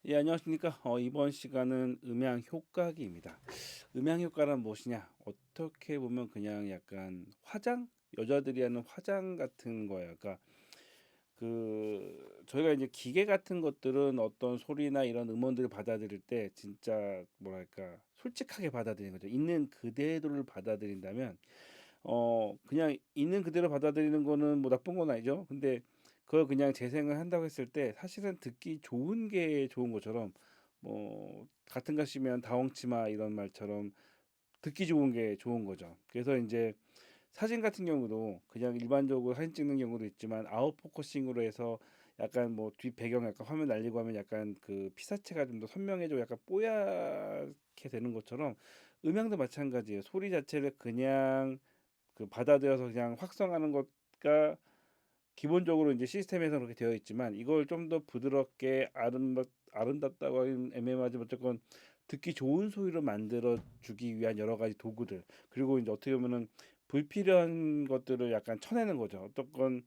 예, 안녕하십니까. 이번 시간은 음향 효과기입니다. 음향 효과란 무엇이냐? 어떻게 보면 그냥 약간 화장? 여자들이 하는 화장 같은 거예요. 그러니까 저희가 이제 기계 같은 것들은 어떤 소리나 이런 음원들을 받아들일 때 진짜 뭐랄까 솔직하게 받아들이는 거죠. 있는 그대로를 받아들인다면 그냥 있는 그대로 받아들이는 거는 뭐 나쁜 건 아니죠. 근데 그걸 그냥 재생을 한다고 했을 때 사실은 듣기 좋은 게 좋은 것처럼 뭐 같은 것이면 다홍치마 이런 말처럼 듣기 좋은 게 좋은 거죠. 그래서 이제 사진 같은 경우도 그냥 일반적으로 사진 찍는 경우도 있지만 아웃 포커싱으로 해서 약간 뭐 뒷 배경 약간 화면 날리고 하면 약간 그 피사체가 좀 더 선명해지고 약간 뽀얗게 되는 것처럼 음향도 마찬가지예요. 소리 자체를 그냥 받아들여서 그냥 확성하는 것과 기본적으로 이제 시스템에서 그렇게 되어 있지만 이걸 좀 더 부드럽게 아름답다고 하긴 애매하지만 어쨌건 듣기 좋은 소리로 만들어 주기 위한 여러 가지 도구들, 그리고 이제 어떻게 보면은 불필요한 것들을 약간 쳐내는 거죠. 어떤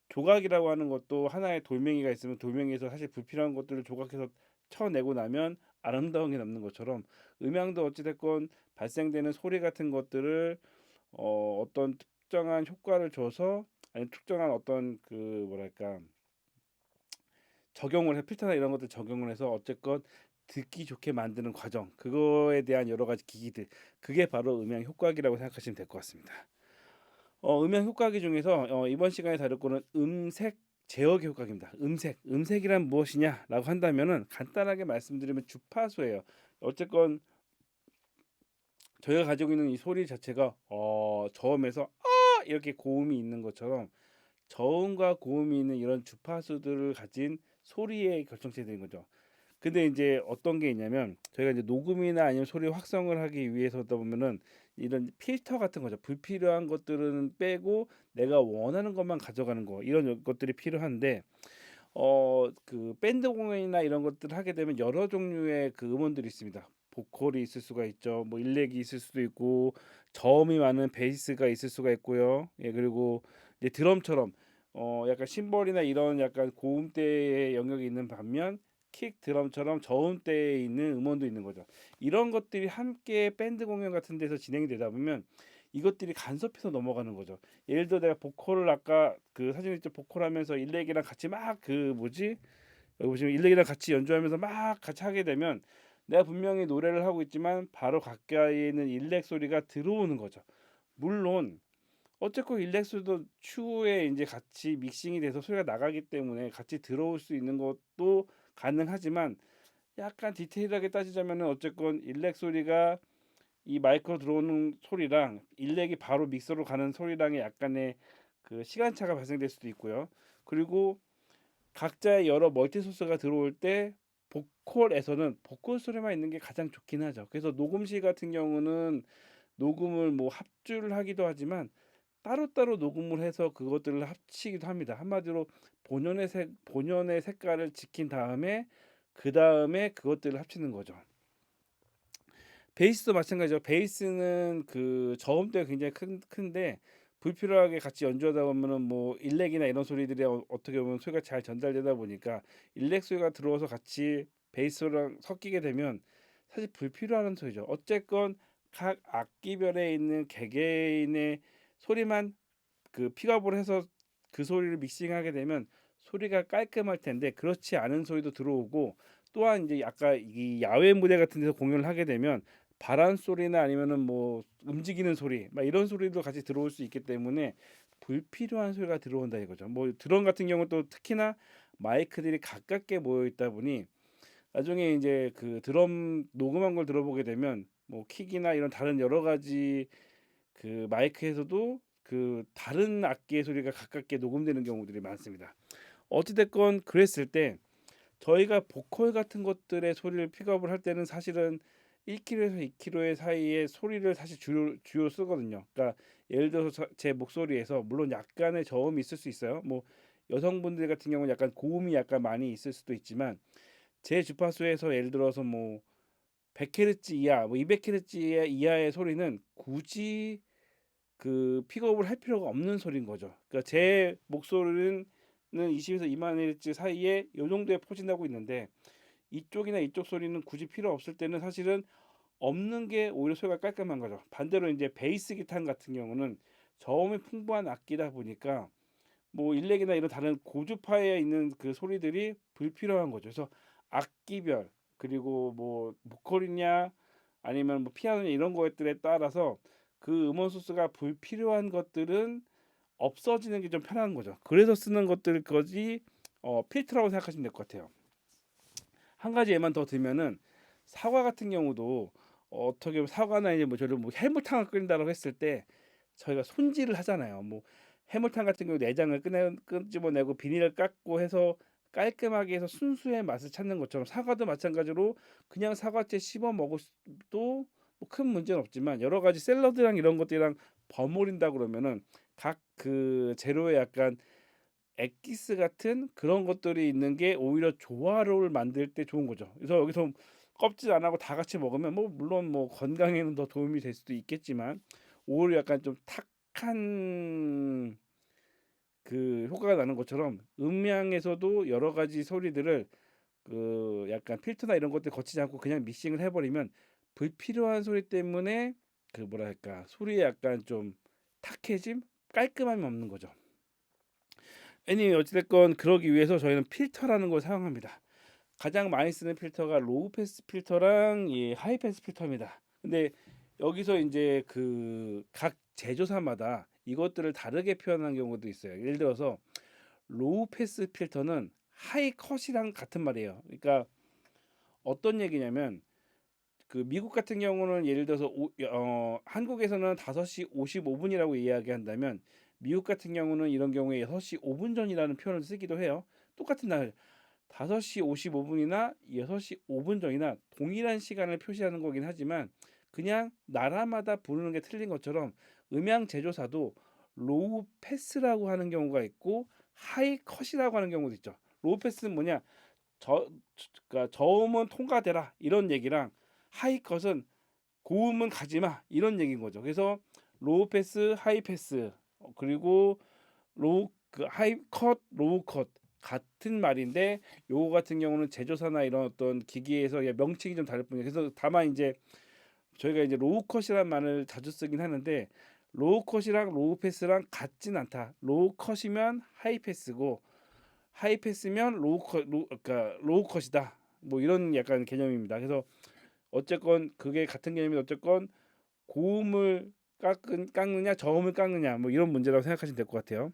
조각이라고 하는 것도 하나의 돌멩이가 있으면 돌멩이에서 사실 불필요한 것들을 조각해서 쳐내고 나면 아름다운 게 남는 것처럼 음향도 어찌됐건 발생되는 소리 같은 것들을 어떤 특정한 효과를 줘서, 아니 특정한 어떤 뭐랄까 적용을 해, 필터나 이런 것들 적용을 해서 어쨌건 듣기 좋게 만드는 과정, 그거에 대한 여러 가지 기기들, 그게 바로 음향 효과기라고 생각하시면 될 것 같습니다. 음향 효과기 중에서 이번 시간에 다룰 거는 음색 제어기 효과기입니다. 음색이란 무엇이냐라고 한다면은 간단하게 말씀드리면 주파수예요. 어쨌건 저희가 가지고 있는 이 소리 자체가 저음에서 이렇게 고음이 있는 것처럼 저음과 고음이 있는 이런 주파수들을 가진 소리의 결정체들인 거죠. 근데 이제 어떤 게 있냐면 저희가 이제 녹음이나 아니면 소리 확성을 하기 위해서다 보면은 이런 필터 같은 거죠. 불필요한 것들은 빼고 내가 원하는 것만 가져가는 거, 이런 것들이 필요한데 밴드 공연이나 이런 것들을 하게 되면 여러 종류의 음원들이 있습니다. 보컬이 있을 수가 있죠. 뭐 일렉이 있을 수도 있고 저음이 많은 베이스가 있을 수가 있고요. 예, 그리고 이제 드럼처럼 약간 심벌이나 이런 약간 고음대의 영역이 있는 반면 킥 드럼처럼 저음대에 있는 음원도 있는 거죠. 이런 것들이 함께 밴드 공연 같은 데서 진행이 되다 보면 이것들이 간섭해서 넘어가는 거죠. 예를 들어 내가 보컬을 아까 사진 있죠, 보컬하면서 일렉이랑 같이 막 뭐지, 여기 보시면 일렉이랑 같이 연주하면서 막 같이 하게 되면 내가 분명히 노래를 하고 있지만 바로 가까이에 있는 일렉 소리가 들어오는 거죠. 물론 어쨌건 일렉 소리도 추후에 이제 같이 믹싱이 돼서 소리가 나가기 때문에 같이 들어올 수 있는 것도 가능하지만 약간 디테일하게 따지자면은 어쨌건 일렉 소리가 이 마이크로 들어오는 소리랑 일렉이 바로 믹서로 가는 소리랑의 약간의 시간차가 발생될 수도 있고요. 그리고 각자의 여러 멀티 소스가 들어올 때 보컬에서는 보컬 소리만 있는 게 가장 좋긴 하죠. 그래서 녹음실 같은 경우는 녹음을 뭐 합주를 하기도 하지만 따로따로 녹음을 해서 그것들을 합치기도 합니다. 한마디로 본연의 색깔을 지킨 다음에 그 다음에 그것들을 합치는 거죠. 베이스도 마찬가지죠. 베이스는 저음대가 굉장히 큰데 불필요하게 같이 연주하다 보면은 뭐 일렉이나 이런 소리들이 어떻게 보면 소리가 잘 전달되다 보니까 일렉 소리가 들어와서 같이 베이스랑 섞이게 되면 사실 불필요한 소리죠. 어쨌건 각 악기별에 있는 개개인의 소리만 픽업을 해서 그 소리를 믹싱하게 되면 소리가 깔끔할 텐데 그렇지 않은 소리도 들어오고, 또한 이제 아까 이 야외 무대 같은 데서 공연을 하게 되면 바람 소리나 아니면은 뭐 움직이는 소리 막 이런 소리도 같이 들어올 수 있기 때문에 불필요한 소리가 들어온다 이거죠. 뭐 드럼 같은 경우 또 특히나 마이크들이 가깝게 모여 있다 보니 나중에 이제 드럼 녹음한 걸 들어보게 되면 뭐 킥이나 이런 다른 여러 가지 마이크에서도 다른 악기의 소리가 가깝게 녹음되는 경우들이 많습니다. 어찌됐건 그랬을 때 저희가 보컬 같은 것들의 소리를 픽업을 할 때는 사실은 1kg에서 2kg의 사이에 소리를 사실 주요 쓰거든요. 그러니까 예를 들어서 제 목소리에서 물론 약간의 저음이 있을 수 있어요. 뭐 여성분들 같은 경우는 약간 고음이 약간 많이 있을 수도 있지만 제 주파수에서 예를 들어서 뭐 100Hz 이하, 뭐 200Hz 이하의 소리는 굳이 픽업을 할 필요가 없는 소리인 거죠. 그러니까 제 목소리는 20에서 2만 헤르츠 사이에 요 정도에 포진하고 있는데 이쪽이나 이쪽 소리는 굳이 필요 없을 때는 사실은 없는 게 오히려 소리가 깔끔한 거죠. 반대로 이제 베이스 기타 같은 경우는 저음이 풍부한 악기다 보니까 뭐 일렉이나 이런 다른 고주파에 있는 그 소리들이 불필요한 거죠. 그래서 악기별 그리고 뭐 보컬이냐 아니면 뭐 피아노냐 이런 것들에 따라서 그 음원 소스가 불필요한 것들은 없어지는 게 좀 편한 거죠. 그래서 쓰는 것들 거지 필터라고 생각하시면 될 것 같아요. 한 가지 예만 더 들면은 사과 같은 경우도 어떻게 보면 사과나 이제 뭐 저를 뭐 해물탕을 끓인다고 했을 때 저희가 손질을 하잖아요. 뭐 해물탕 같은 경우 내장을 끄집어내고 비닐을 깎고 해서 깔끔하게 해서 순수의 맛을 찾는 것처럼 사과도 마찬가지로 그냥 사과째 씹어 먹어도 뭐 큰 문제는 없지만 여러 가지 샐러드랑 이런 것들이랑 버무린다 그러면은 각 그 재료에 약간 엑기스 같은 그런 것들이 있는 게 오히려 조화를 만들 때 좋은 거죠. 그래서 여기서 껍질 안 하고 다 같이 먹으면 뭐 물론 뭐 건강에는 더 도움이 될 수도 있겠지만 오히려 약간 좀 탁한 그 효과가 나는 것처럼 음향에서도 여러 가지 소리들을 그 약간 필터나 이런 것들 거치지 않고 그냥 믹싱을 해버리면 불필요한 소리 때문에 그 뭐랄까 소리에 약간 좀 탁해짐, 깔끔함이 없는 거죠. 애니 어찌됐건 그러기 위해서 저희는 필터라는 걸 사용합니다. 가장 많이 쓰는 필터가 로우 패스 필터랑 이 하이 패스 필터입니다. 근데 여기서 이제 그 각 제조사마다 이것들을 다르게 표현하는 경우도 있어요. 예를 들어서 로우 패스 필터는 하이 컷이랑 같은 말이에요. 그러니까 어떤 얘기냐면 그 미국 같은 경우는 예를 들어서 한국에서는 5시 55분이라고 이야기한다면 미국 같은 경우는 이런 경우에 6시 5분 전이라는 표현을 쓰기도 해요. 똑같은 날 5시 55분이나 6시 5분 전이나 동일한 시간을 표시하는 거긴 하지만 그냥 나라마다 부르는 게 틀린 것처럼 음향 제조사도 로우 패스라고 하는 경우가 있고 하이 컷이라고 하는 경우도 있죠. 로우 패스는 뭐냐? 저 그러니까 저음은 통과되라 이런 얘기랑 하이 컷은 고음은 가지 마 이런 얘기인 거죠. 그래서 로우 패스, 하이 패스 그리고 로우 그 하이 컷, 로우 컷 같은 말인데 요거 같은 경우는 제조사나 이런 어떤 기기에서 그냥 명칭이 좀 다를 뿐이에요. 그래서 다만 이제 저희가 이제 로우 컷이라는 말을 자주 쓰긴 하는데 로우 컷이랑 로우 패스랑 같진 않다. 로우 컷이면 하이 패스고 하이 패스면 로우 컷, 그러니까 로우 컷이다. 뭐 이런 약간 개념입니다. 그래서 어쨌건 그게 같은 개념이 어쨌건 고음을 깎느냐 저음을 깎느냐 뭐 이런 문제라고 생각하시면 될 것 같아요.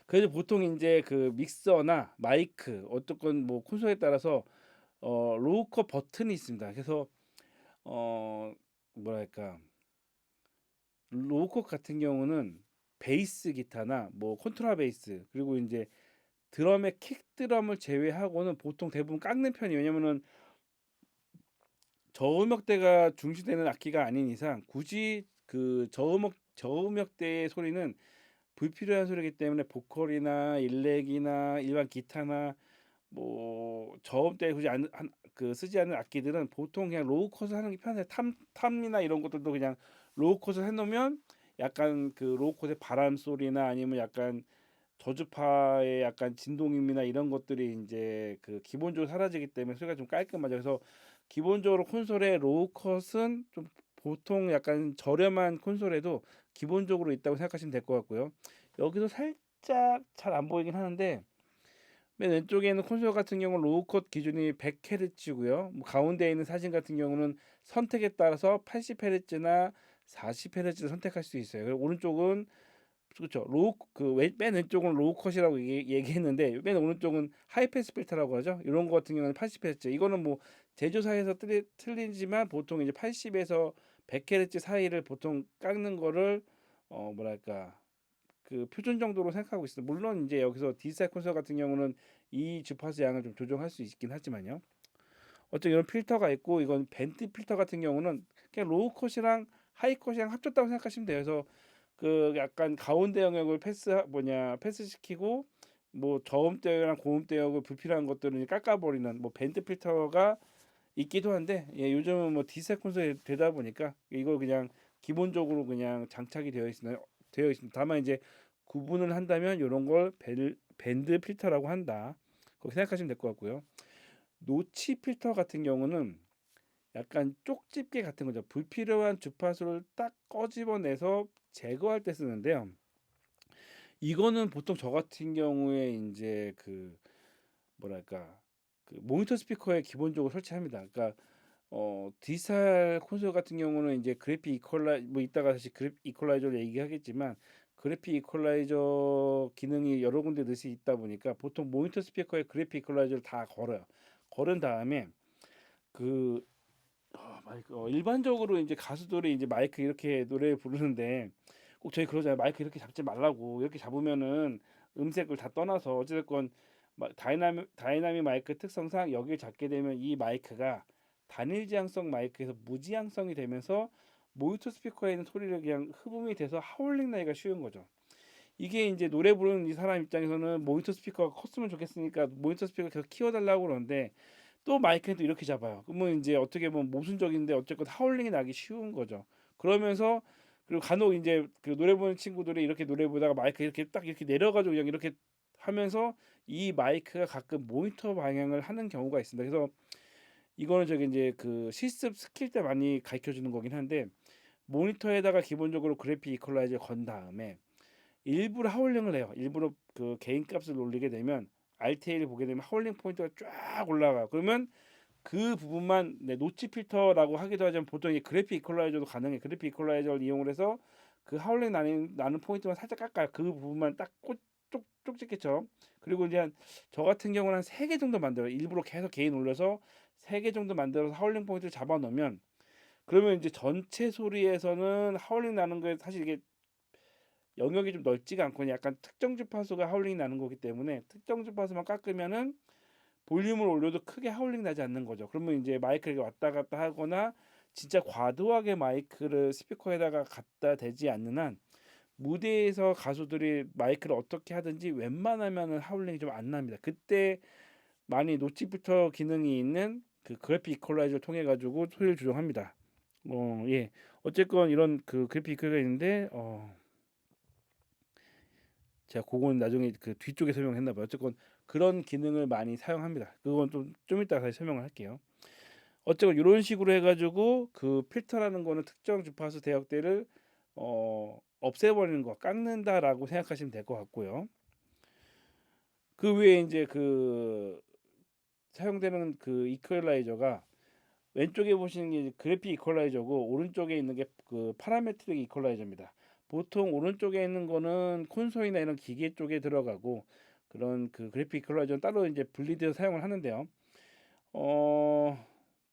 그래서 보통 이제 그 믹서나 마이크 어쨌건 뭐 콘솔에 따라서 로우 컷 버튼이 있습니다. 그래서 어 뭐랄까 로우 컷 같은 경우는 베이스 기타나 뭐 컨트라 베이스 그리고 이제 드럼의 킥 드럼을 제외하고는 보통 대부분 깎는 편이에요. 왜냐면은 저음역대가 중시되는 악기가 아닌 이상 굳이 그 저음역대의 소리는 불필요한 소리이기 때문에 보컬이나 일렉이나 일반 기타나 뭐 저음대 굳이 그 쓰지 않는 악기들은 보통 그냥 로우 컷을 하는 게 편해요. 탐이나 이런 것들도 그냥 로우 컷을 해놓으면 약간 그 로우 컷의 바람 소리나 아니면 약간 저주파의 약간 진동음이나 이런 것들이 이제 그 기본적으로 사라지기 때문에 소리가 좀 깔끔하죠. 그래서 기본적으로 콘솔의 로우 컷은 좀 보통 약간 저렴한 콘솔에도 기본적으로 있다고 생각하시면 될 것 같고요. 여기서 살짝 잘 안 보이긴 하는데 맨 왼쪽에 있는 콘솔 같은 경우는 로우 컷 기준이 100Hz고요. 뭐 가운데 있는 사진 같은 경우는 선택에 따라서 80Hz나 40Hz 선택할 수 있어요. 그리고 오른쪽은 그렇죠. 로우 그맨 왼쪽은 로우 컷이라고 얘기했는데 맨 오른쪽은 하이 패스 필터라고 하죠. 이런 거 같은 경우는 80Hz. 이거는 뭐 제조사에서 틀리지만 보통 이제 80에서 100Hz 사이를 보통 깎는 거를 뭐랄까 그 표준 정도로 생각하고 있어요. 물론 이제 여기서 디지털 콘솔 같은 경우는 이 주파수 양을 좀 조정할 수 있긴 하지만요. 어쨌든 이런 필터가 있고 이건 밴드 필터 같은 경우는 그냥 로우 컷이랑 하이 컷이랑 합쳤다고 생각하시면 돼요. 그래서 그 약간 가운데 영역을 패스시키고 뭐 저음대 역이랑 고음대 역을 불필요한 것들은 깎아버리는 뭐 밴드 필터가 있기도 한데 예, 요즘은 뭐 디지털 콘솔이 되다 보니까 이거 그냥 기본적으로 그냥 장착이 되어 있습니다. 다만 이제 구분을 한다면 이런 걸 밴드 필터라고 한다. 그렇게 생각하시면 될 것 같고요. 노치 필터 같은 경우는 약간 쪽집게 같은 거죠. 불필요한 주파수를 딱 꺼집어내서 제거할 때 쓰는데요. 이거는 보통 저 같은 경우에 이제 그 뭐랄까 그 모니터 스피커에 기본적으로 설치합니다. 그러니까 디지털 콘솔 같은 경우는 이제 그래픽 이퀄라이 뭐 이따가 다시 그래픽 이퀄라이저를 얘기하겠지만 그래픽 이퀄라이저 기능이 여러 군데 넣을 수 있다 보니까 보통 모니터 스피커에 그래픽 이퀄라이저를 다 걸어요. 걸은 다음에 그 마이크 일반적으로 이제 가수들이 이제 마이크 이렇게 노래 부르는데 꼭 저희 그러잖아요. 마이크 이렇게 잡지 말라고. 이렇게 잡으면은 음색을 다 떠나서 어찌됐건 다이나믹 마이크 특성상 여기를 잡게 되면 이 마이크가 단일 지향성 마이크에서 무지향성이 되면서 모니터 스피커에 있는 소리를 그냥 흡음이 돼서 하울링 나기가 쉬운 거죠. 이게 이제 노래 부르는 이 사람 입장에서는 모니터 스피커가 컸으면 좋겠으니까 모니터 스피커 계속 키워달라고 그러는데 또 마이크는 또 이렇게 잡아요. 그러면 이제 어떻게 보면 모순적인데 어쨌건 하울링이 나기 쉬운 거죠. 그러면서 그리고 간혹 이제 그 노래 부르는 친구들이 이렇게 노래 부르다가 마이크 이렇게 딱 이렇게 내려가지고 그냥 이렇게 하면서 이 마이크가 가끔 모니터 방향을 하는 경우가 있습니다. 그래서 이거는 저기 이제 그 실습 스킬 때 많이 가르쳐 주는 거긴 한데 모니터에다가 기본적으로 그래픽 이퀄라이저 건 다음에 일부러 하울링을 해요. 일부러 그 개인 값을 올리게 되면 RTA를 보게 되면 하울링 포인트가 쫙 올라가. 그러면 그 부분만 노치 필터라고 하기도 하지만 보통 이 그래픽 이퀄라이저도 가능해. 그래픽 이퀄라이저를 이용을 해서 그 하울링 나는 포인트만 살짝 깎아요. 그 부분만 딱 쪽집게처럼. 그리고 이제 저 같은 경우는 한 3개 정도 만들어요. 일부러 계속 개인 올려서 3개 정도 만들어서 하울링 포인트를 잡아 놓으면 그러면 이제 전체 소리에서는 하울링 나는 거에 사실 이게 영역이 좀 넓지가 않고 약간 특정 주파수가 하울링 나는 거기 때문에 특정 주파수만 깎으면은 볼륨을 올려도 크게 하울링 나지 않는 거죠. 그러면 이제 마이크를 왔다 갔다 하거나 진짜 과도하게 마이크를 스피커에다가 갖다 대지 않는 한 무대에서 가수들이 마이크를 어떻게 하든지 웬만하면은 하울링이 좀 안 납니다. 그때 많이 노치부터 기능이 있는 그 그래픽 이퀄라이저를 통해 가지고 소리를 조정합니다. 예. 어쨌건 이런 그 그래픽 이퀄라이저가 있는데 제가 그건 나중에 그 뒤쪽에 설명했나 봐요. 어쨌건 그런 기능을 많이 사용합니다. 그건 좀 이따 다시 설명을 할게요. 어쨌건 이런 식으로 해가지고 그 필터라는 거는 특정 주파수 대역대를 없애버리는 거, 깎는다라고 생각하시면 될 것 같고요. 그 외에 이제 그 사용되는 그 이퀄라이저가 왼쪽에 보시는 게 그래픽 이퀄라이저고 오른쪽에 있는 게 그 파라메트릭 이퀄라이저입니다. 보통 오른쪽에 있는 거는 콘솔이나 이런 기계 쪽에 들어가고 그런 그 그래픽 이퀄라이저는 따로 이제 분리돼서 사용을 하는데요.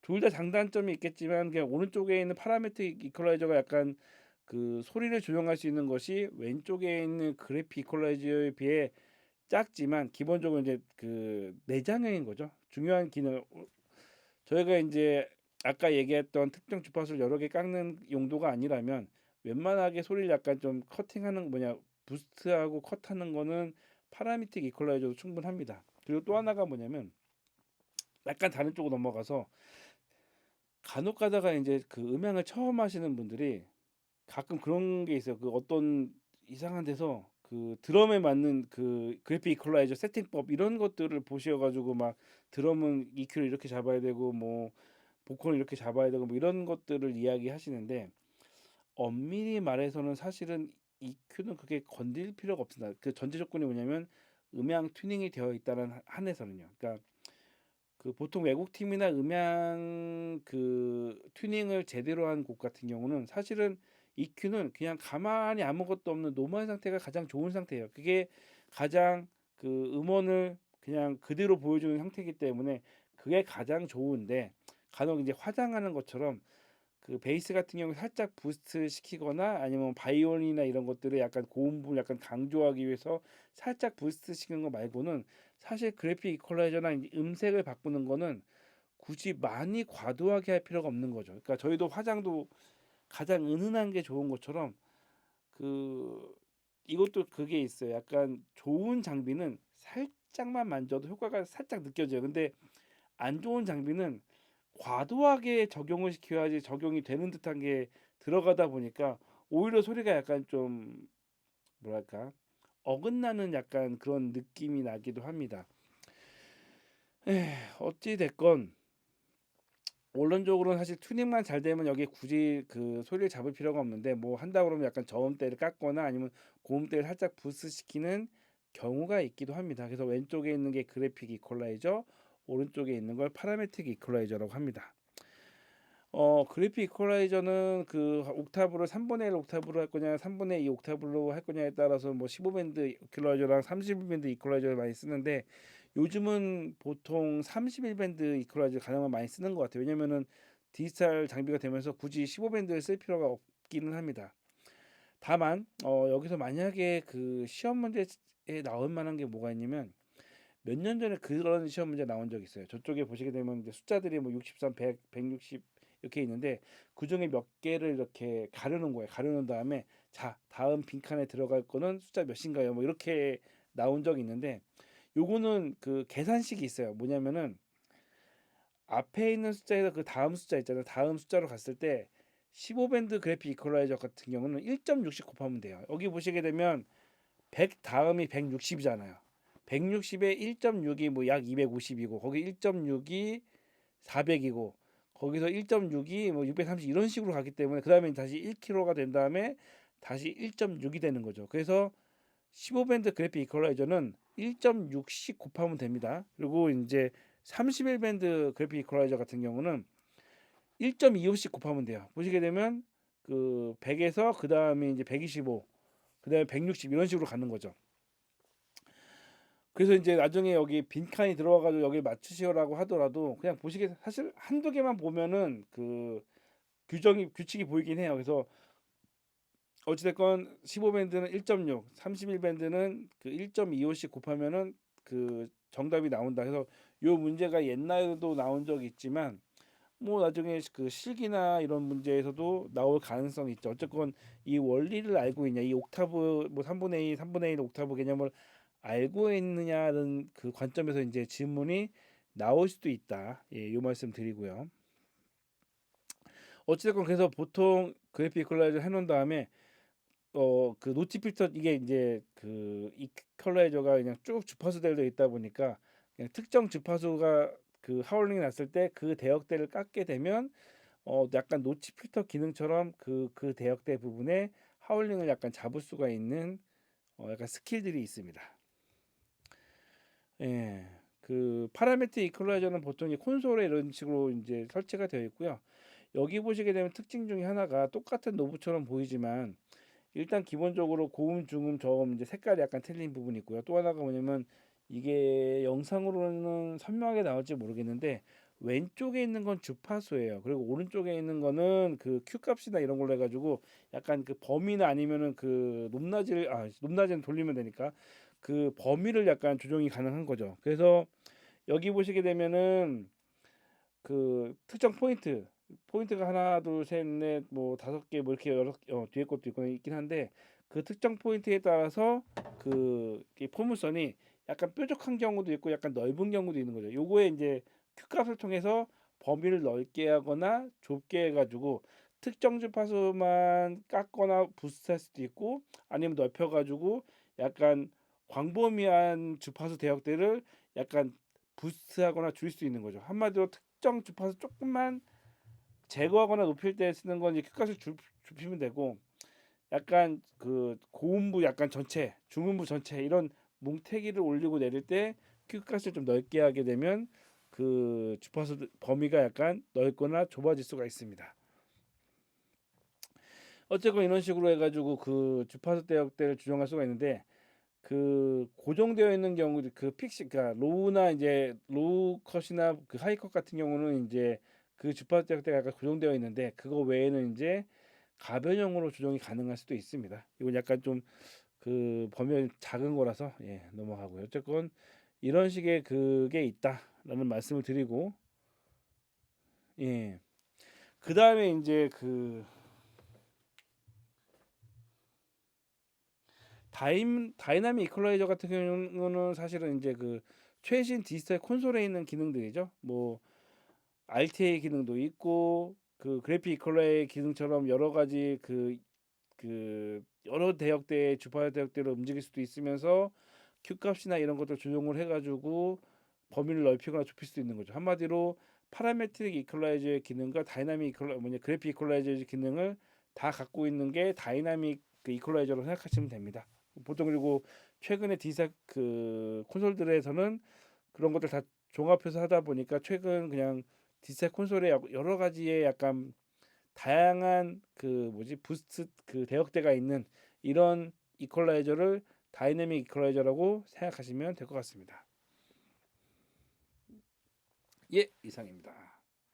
둘 다 장단점이 있겠지만 그냥 오른쪽에 있는 파라메트릭 이퀄라이저가 약간 그 소리를 조정할 수 있는 것이 왼쪽에 있는 그래픽 이퀄라이저에 비해 작지만 기본적으로 이제 그 내장형인 거죠. 중요한 기능 저희가 이제 아까 얘기했던 특정 주파수를 여러 개 깎는 용도가 아니라면 웬만하게 소리를 약간 좀 커팅하는 부스트하고 컷하는 거는 파라미틱 이퀄라이저도 충분합니다. 그리고 또 하나가 뭐냐면 약간 다른 쪽으로 넘어가서 간혹 가다가 이제 그 음향을 처음 하시는 분들이 가끔 그런 게 있어요. 그 어떤 이상한 데서 그 드럼에 맞는 그 그래픽 이퀄라이저 세팅법 이런 것들을 보셔가지고 막 드럼은 EQ를 이렇게 잡아야 되고 뭐 보컬을 이렇게 잡아야 되고 뭐 이런 것들을 이야기하시는데 엄밀히 말해서는 사실은 EQ는 그렇게 건드릴 필요가 없습니다. 그 전제 조건이 뭐냐면 음향 튜닝이 되어 있다는 한에서는요. 그러니까 그 보통 외국 팀이나 음향 그 튜닝을 제대로 한 곡 같은 경우는 사실은 EQ는 그냥 가만히 아무것도 없는 노멀 상태가 가장 좋은 상태예요. 그게 가장 그 음원을 그냥 그대로 보여주는 형태이기 때문에 그게 가장 좋은데 간혹 이제 화장하는 것처럼 그 베이스 같은 경우 살짝 부스트 시키거나 아니면 바이올린이나 이런 것들을 약간 고음 부분 약간 강조하기 위해서 살짝 부스트 시키는 거 말고는 사실 그래픽 이퀄라이저나 음색을 바꾸는 거는 굳이 많이 과도하게 할 필요가 없는 거죠. 그러니까 저희도 화장도 가장 은은한 게 좋은 것처럼 그 이것도 그게 있어요. 약간 좋은 장비는 살짝만 만져도 효과가 살짝 느껴져요. 근데 안 좋은 장비는 과도하게 적용을 시켜야지 적용이 되는 듯한 게 들어가다 보니까 오히려 소리가 약간 좀 뭐랄까 어긋나는 약간 그런 느낌이 나기도 합니다. 어찌 됐건 원론적으로는 사실 튜닝만 잘 되면 여기에 굳이 그 소리를 잡을 필요가 없는데, 뭐 한다 그러면 약간 저음대를 깎거나 아니면 고음대를 살짝 부스 시키는 경우가 있기도 합니다. 그래서 왼쪽에 있는 게 그래픽 이퀄라이저, 오른쪽에 있는 걸 파라메트릭 이퀄라이저라고 합니다. 그래픽 이퀄라이저는 그 옥타브를 3분의 1 옥타브로 할 거냐 3분의 2 옥타브로 할 거냐에 따라서 뭐 15밴드 이퀄라이저랑 31밴드 이퀄라이저를 많이 쓰는데, 요즘은 보통 31밴드 이퀄라이저 가능한 많이 쓰는 것 같아요. 왜냐면은 디지털 장비가 되면서 굳이 15밴드를 쓸 필요가 없기는 합니다. 다만 여기서 만약에 그 시험 문제에 나올 만한 게 뭐가 있냐면, 몇 년 전에 그런 시험 문제 나온 적 있어요. 저쪽에 보시게 되면 이제 숫자들이 뭐 63, 100, 160 이렇게 있는데, 그 중에 몇 개를 이렇게 가르는 거예요. 가르는 다음에 자, 다음 빈칸에 들어갈 거는 숫자 몇인가요? 뭐 이렇게 나온 적이 있는데, 요거는 그 계산식이 있어요. 뭐냐면은 앞에 있는 숫자에서 그 다음 숫자 있잖아요. 다음 숫자로 갔을 때 15밴드 그래픽 이퀄라이저 같은 경우는 1.60 곱하면 돼요. 여기 보시게 되면 100 다음이 160이잖아요. 160에 1.6이 뭐 약 250이고, 거기 1.6이 400이고, 거기서 1.6이 뭐 630 이런 식으로 가기 때문에, 그 다음에 다시 1kg가 된 다음에 다시 1.6이 되는 거죠. 그래서 15밴드 그래픽 이퀄라이저는 1.6씩 곱하면 됩니다. 그리고 이제 31밴드 그래픽 이퀄라이저 같은 경우는 1.25씩 곱하면 돼요. 보시게 되면 그 100에서 그 다음에 이제 125, 그 다음에 160 이런 식으로 가는 거죠. 그래서 이제 나중에 여기 빈칸이 들어와가지고 여기 맞추시라고 하더라도 그냥 보시게, 사실 한두 개만 보면은 그 규칙이 보이긴 해요. 그래서 어찌됐건 15밴드는 1.6, 31밴드는 그 1.25씩 곱하면은 그 정답이 나온다. 그래서 요 문제가 옛날에도 나온 적이 있지만, 뭐 나중에 그 실기나 이런 문제에서도 나올 가능성이 있죠. 어쨌건 이 원리를 알고 있냐, 이 옥타브 뭐 3분의 2, 3분의 1 옥타브 개념을 알고 있느냐는 그 관점에서 이제 질문이 나올 수도 있다. 예, 요 말씀 드리고요. 어찌됐건 그래서 보통 그래픽 이퀄라이저 해놓은 다음에 그 노치 필터, 이게 이제 그 이퀄라이저가 그냥 쭉 주파수대로 되어 있다 보니까 그냥 특정 주파수가 그 하울링이 났을 때 그 대역대를 깎게 되면 약간 노치 필터 기능처럼 그 대역대 부분에 하울링을 약간 잡을 수가 있는 약간 스킬들이 있습니다. 예. 그 파라메트릭 이퀄라이저는 보통 이 콘솔에 이런 식으로 이제 설치가 되어 있고요. 여기 보시게 되면 특징 중에 하나가 똑같은 노브처럼 보이지만, 일단 기본적으로 고음, 중음, 저음 이제 색깔이 약간 틀린 부분이 있고요. 또 하나가 뭐냐면, 이게 영상으로는 선명하게 나올지 모르겠는데 왼쪽에 있는 건 주파수예요. 그리고 오른쪽에 있는 거는 그 Q 값이나 이런 걸로 해가지고 약간 그 범위나 아니면은 그 높낮이는 돌리면 되니까 그 범위를 약간 조정이 가능한 거죠. 그래서 여기 보시게 되면은 그 특정 포인트가 하나 둘셋넷뭐 다섯 개 뭐 이렇게 여러 뒤에 것도 있긴 한데, 그 특정 포인트에 따라서 이 포물선이 약간 뾰족한 경우도 있고 약간 넓은 경우도 있는 거죠. 요거에 이제 큐 값을 통해서 범위를 넓게 하거나 좁게 해가지고 특정 주파수만 깎거나 부스트할 수도 있고, 아니면 넓혀가지고 약간 광범위한 주파수 대역대를 약간 부스트하거나 줄일 수 있는 거죠. 한마디로 특정 주파수 조금만 제거하거나 높일 때 쓰는 건 이제 큐값을 좁히면 되고, 약간 그 고음부 약간 전체, 중음부 전체 이런 뭉태기를 올리고 내릴 때 큐값을 좀 넓게 하게 되면 그 주파수 범위가 약간 넓거나 좁아질 수가 있습니다. 어쨌건 이런 식으로 해가지고 그 주파수 대역대를 조정할 수가 있는데, 그 고정되어 있는 경우도 그 그러니까 로우나 이제 로우 컷이나 그 하이 컷 같은 경우는 이제 그 주파수 대역대가 약간 고정되어 있는데, 그거 외에는 이제 가변형으로 조정이 가능할 수도 있습니다. 이건 약간 좀 그 범위가 작은 거라서 예, 넘어가고요. 어쨌건 이런 식의 그게 있다라는 말씀을 드리고, 예. 그 다음에 이제 그 다이나믹 이퀄라이저 같은 경우는 사실은 이제 그 최신 디지털 콘솔에 있는 기능들이죠. 뭐 RTA 기능도 있고 그 그래픽 이퀄라이저 기능처럼 여러 가지 여러 대역대의 주파수 대역대로 움직일 수도 있으면서 Q 값이나 이런 것들 조정을 해가지고 범위를 넓히거나 좁힐 수도 있는 거죠. 한마디로 파라메트릭 이퀄라이저의 기능과 다이나믹 그래픽 이퀄라이저의 기능을 다 갖고 있는 게 다이나믹 그 이퀄라이저로 생각하시면 됩니다. 보통 그리고 최근에 디사 그 콘솔들에서는 그런 것들 다 종합해서 하다 보니까 최근 그냥 디지털 콘솔에 여러 가지의 약간 다양한 그 뭐지 부스트 그 대역대가 있는 이런 이퀄라이저를 다이내믹 이퀄라이저라고 생각하시면 될 것 같습니다. 예, 이상입니다.